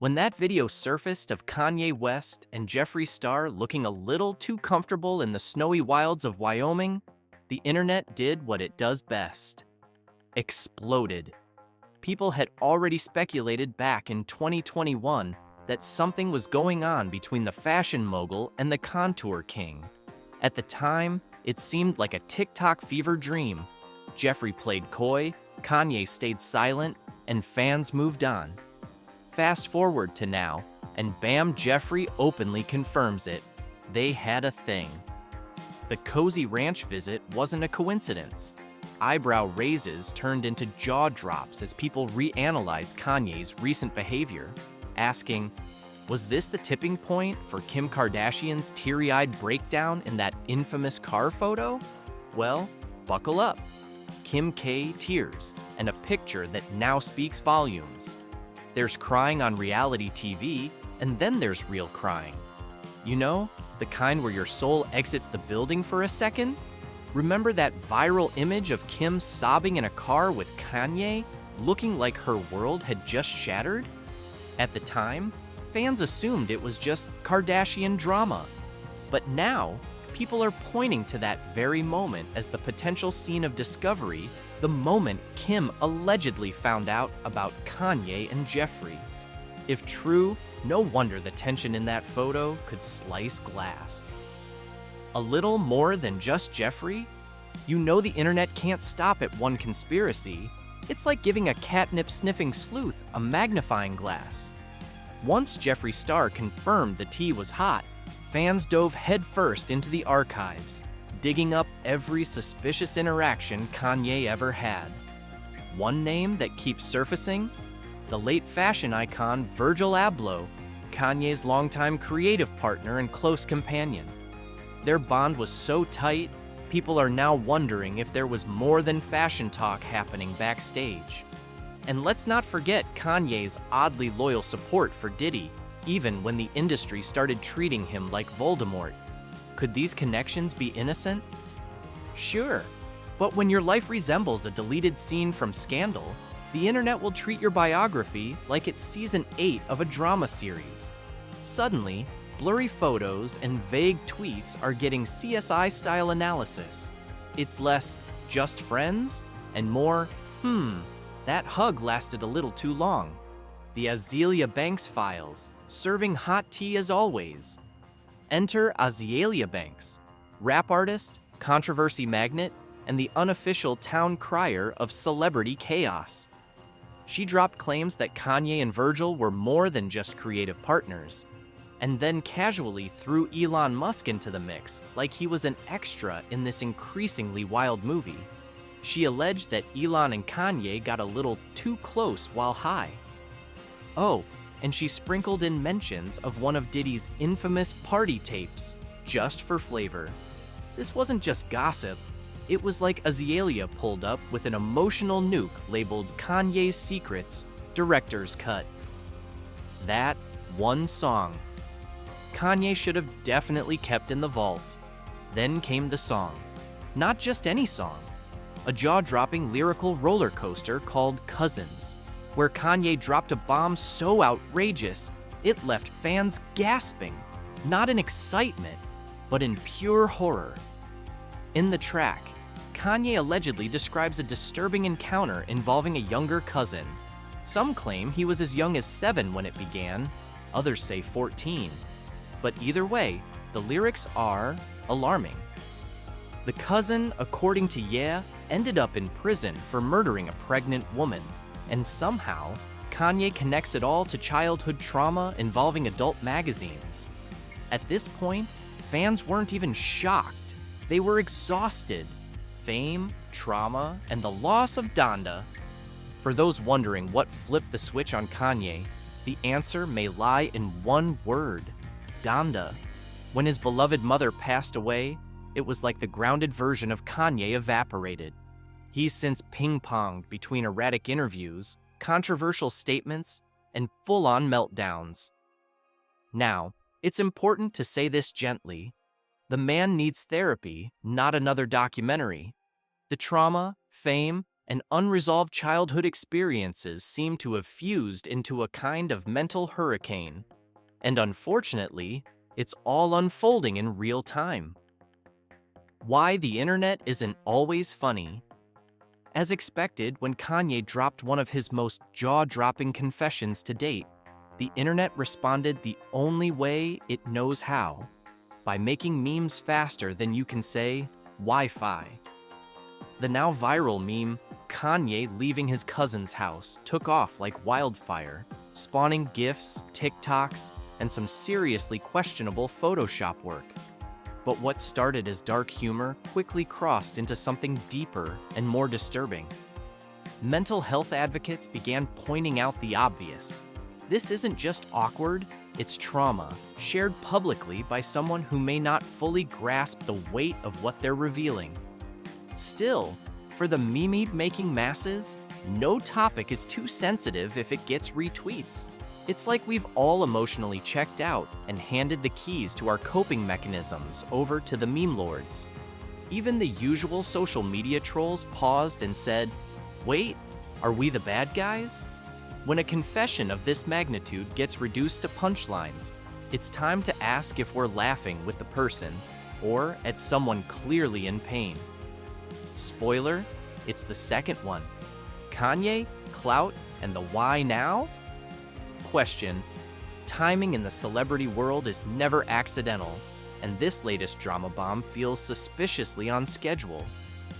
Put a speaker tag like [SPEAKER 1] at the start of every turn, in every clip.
[SPEAKER 1] When that video surfaced of Kanye West and Jeffree Star looking a little too comfortable in the snowy wilds of Wyoming, the internet did what it does best. Exploded. People had already speculated back in 2021 that something was going on between the fashion mogul and the contour king. At the time, it seemed like a TikTok fever dream. Jeffree played coy, Kanye stayed silent, and fans moved on. Fast forward to now, and bam, Jeffree openly confirms it. They had a thing. The cozy ranch visit wasn't a coincidence. Eyebrow raises turned into jaw drops as people reanalyzed Kanye's recent behavior, asking, was this the tipping point for Kim Kardashian's teary-eyed breakdown in that infamous car photo? Well, buckle up. Kim K tears, and a picture that now speaks volumes. There's crying on reality TV, and then there's real crying. You know, the kind where your soul exits the building for a second? Remember that viral image of Kim sobbing in a car with Kanye, looking like her world had just shattered? At the time, fans assumed it was just Kardashian drama. But now, people are pointing to that very moment as the potential scene of discovery, the moment Kim allegedly found out about Kanye and Jeffree. If true, no wonder the tension in that photo could slice glass. A little more than just Jeffree? You know the internet can't stop at one conspiracy. It's like giving a catnip-sniffing sleuth a magnifying glass. Once Jeffree Star confirmed the tea was hot, fans dove headfirst into the archives, digging up every suspicious interaction Kanye ever had. One name that keeps surfacing? The late fashion icon Virgil Abloh, Kanye's longtime creative partner and close companion. Their bond was so tight, people are now wondering if there was more than fashion talk happening backstage. And let's not forget Kanye's oddly loyal support for Diddy, even when the industry started treating him like Voldemort. Could these connections be innocent? Sure, but when your life resembles a deleted scene from Scandal, the internet will treat your biography like it's season 8 of a drama series. Suddenly, blurry photos and vague tweets are getting CSI-style analysis. It's less just friends and more, that hug lasted a little too long. The Azealia Banks files, serving hot tea as always. Enter Azealia Banks, rap artist, controversy magnet, and the unofficial town crier of celebrity chaos. She dropped claims that Kanye and Virgil were more than just creative partners, and then casually threw Elon Musk into the mix like he was an extra in this increasingly wild movie. She alleged that Elon and Kanye got a little too close while high. Oh, and she sprinkled in mentions of one of Diddy's infamous party tapes, just for flavor. This wasn't just gossip, it was like Azealia pulled up with an emotional nuke labeled Kanye's Secrets, Director's Cut. That one song. Kanye should have definitely kept in the vault. Then came the song. Not just any song. A jaw-dropping lyrical roller coaster called Cousins, where Kanye dropped a bomb so outrageous, it left fans gasping, not in excitement, but in pure horror. In the track, Kanye allegedly describes a disturbing encounter involving a younger cousin. Some claim he was as young as 7 when it began, others say 14. But either way, the lyrics are alarming. The cousin, according to Ye, ended up in prison for murdering a pregnant woman, and somehow, Kanye connects it all to childhood trauma involving adult magazines. At this point, fans weren't even shocked. They were exhausted. Fame, trauma, and the loss of Donda. For those wondering what flipped the switch on Kanye, the answer may lie in one word: Donda. When his beloved mother passed away, it was like the grounded version of Kanye evaporated. He's since ping-ponged between erratic interviews, controversial statements, and full-on meltdowns. Now, it's important to say this gently. The man needs therapy, not another documentary. The trauma, fame, and unresolved childhood experiences seem to have fused into a kind of mental hurricane. And unfortunately, it's all unfolding in real time. Why the internet isn't always funny. As expected, when Kanye dropped one of his most jaw-dropping confessions to date, the internet responded the only way it knows how, by making memes faster than you can say Wi-Fi. The now viral meme, Kanye leaving his cousin's house, took off like wildfire, spawning GIFs, TikToks, and some seriously questionable Photoshop work. But what started as dark humor quickly crossed into something deeper and more disturbing. Mental health advocates began pointing out the obvious. This isn't just awkward, it's trauma, shared publicly by someone who may not fully grasp the weight of what they're revealing. Still, for the meme-making masses, no topic is too sensitive if it gets retweets. It's like we've all emotionally checked out and handed the keys to our coping mechanisms over to the meme lords. Even the usual social media trolls paused and said, "Wait, are we the bad guys?" When a confession of this magnitude gets reduced to punchlines, it's time to ask if we're laughing with the person or at someone clearly in pain. Spoiler, it's the second one. Kanye, clout, and the why now? Question. Timing in the celebrity world is never accidental, and this latest drama bomb feels suspiciously on schedule.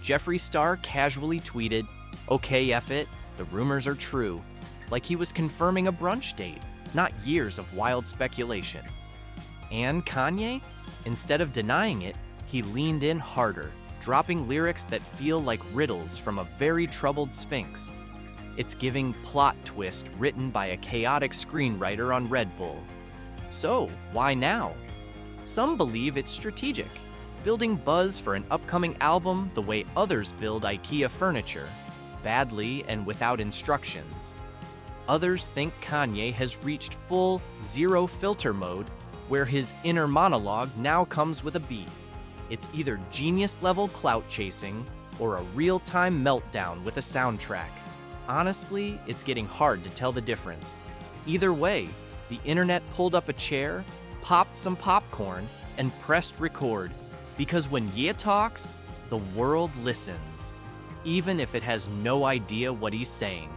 [SPEAKER 1] Jeffree Star casually tweeted, "Okay, F it, the rumors are true," like he was confirming a brunch date, not years of wild speculation. And Kanye? Instead of denying it, he leaned in harder, dropping lyrics that feel like riddles from a very troubled Sphinx. It's giving plot twist written by a chaotic screenwriter on Red Bull. So, why now? Some believe it's strategic, building buzz for an upcoming album the way others build IKEA furniture, badly and without instructions. Others think Kanye has reached full zero filter mode, where his inner monologue now comes with a beat. It's either genius-level clout chasing or a real-time meltdown with a soundtrack. Honestly, it's getting hard to tell the difference. Either way, the internet pulled up a chair, popped some popcorn, and pressed record. Because when Ye talks, the world listens, even if it has no idea what he's saying.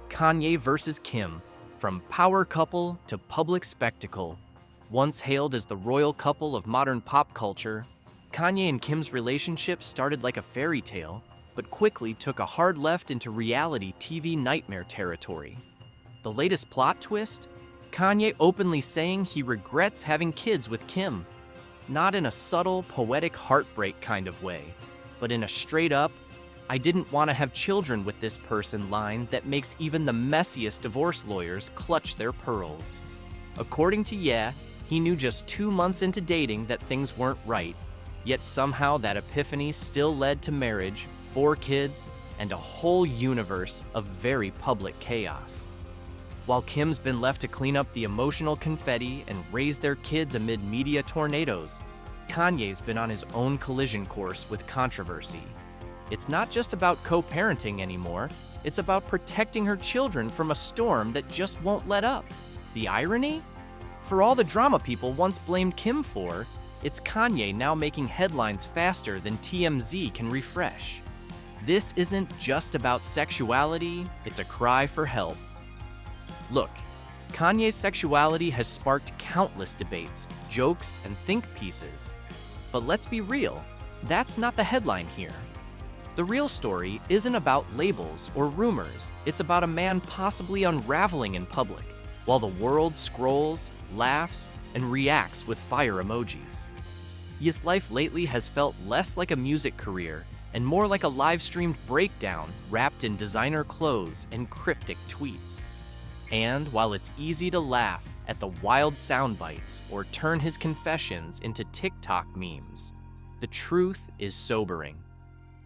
[SPEAKER 1] Kanye versus Kim, from power couple to public spectacle. Once hailed as the royal couple of modern pop culture, Kanye and Kim's relationship started like a fairy tale, but quickly took a hard left into reality TV nightmare territory. The latest plot twist? Kanye openly saying he regrets having kids with Kim. Not in a subtle, poetic heartbreak kind of way, but in a straight-up, "I didn't want to have children with this person" line that makes even the messiest divorce lawyers clutch their pearls. According to Ye, he knew just 2 months into dating that things weren't right, yet somehow that epiphany still led to marriage, 4 kids, and a whole universe of very public chaos. While Kim's been left to clean up the emotional confetti and raise their kids amid media tornadoes, Kanye's been on his own collision course with controversy. It's not just about co-parenting anymore, it's about protecting her children from a storm that just won't let up. The irony? For all the drama people once blamed Kim for, it's Kanye now making headlines faster than TMZ can refresh. This isn't just about sexuality, it's a cry for help. Look, Kanye's sexuality has sparked countless debates, jokes, and think pieces. But let's be real, that's not the headline here. The real story isn't about labels or rumors, it's about a man possibly unraveling in public, while the world scrolls, laughs, and reacts with fire emojis. His life lately has felt less like a music career and more like a live-streamed breakdown wrapped in designer clothes and cryptic tweets. And while it's easy to laugh at the wild sound bites or turn his confessions into TikTok memes, the truth is sobering.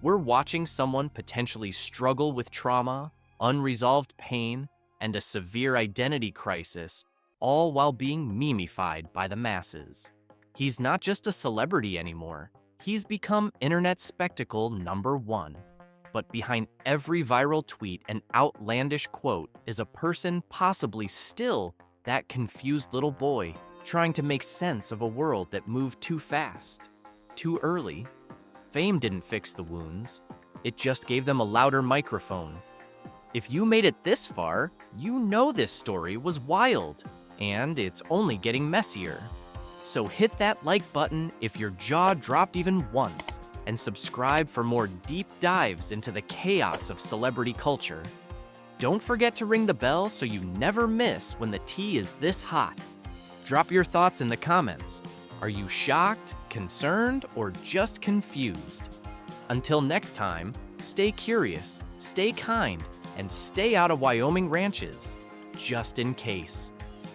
[SPEAKER 1] We're watching someone potentially struggle with trauma, unresolved pain, and a severe identity crisis, all while being memeified by the masses. He's not just a celebrity anymore, he's become internet spectacle #1. But behind every viral tweet and outlandish quote is a person possibly still that confused little boy trying to make sense of a world that moved too fast, too early. Fame didn't fix the wounds, it just gave them a louder microphone. If you made it this far, you know this story was wild, and it's only getting messier. So hit that like button if your jaw dropped even once, and subscribe for more deep dives into the chaos of celebrity culture. Don't forget to ring the bell so you never miss when the tea is this hot. Drop your thoughts in the comments. Are you shocked, concerned, or just confused? Until next time, stay curious, stay kind, and stay out of Wyoming ranches, just in case.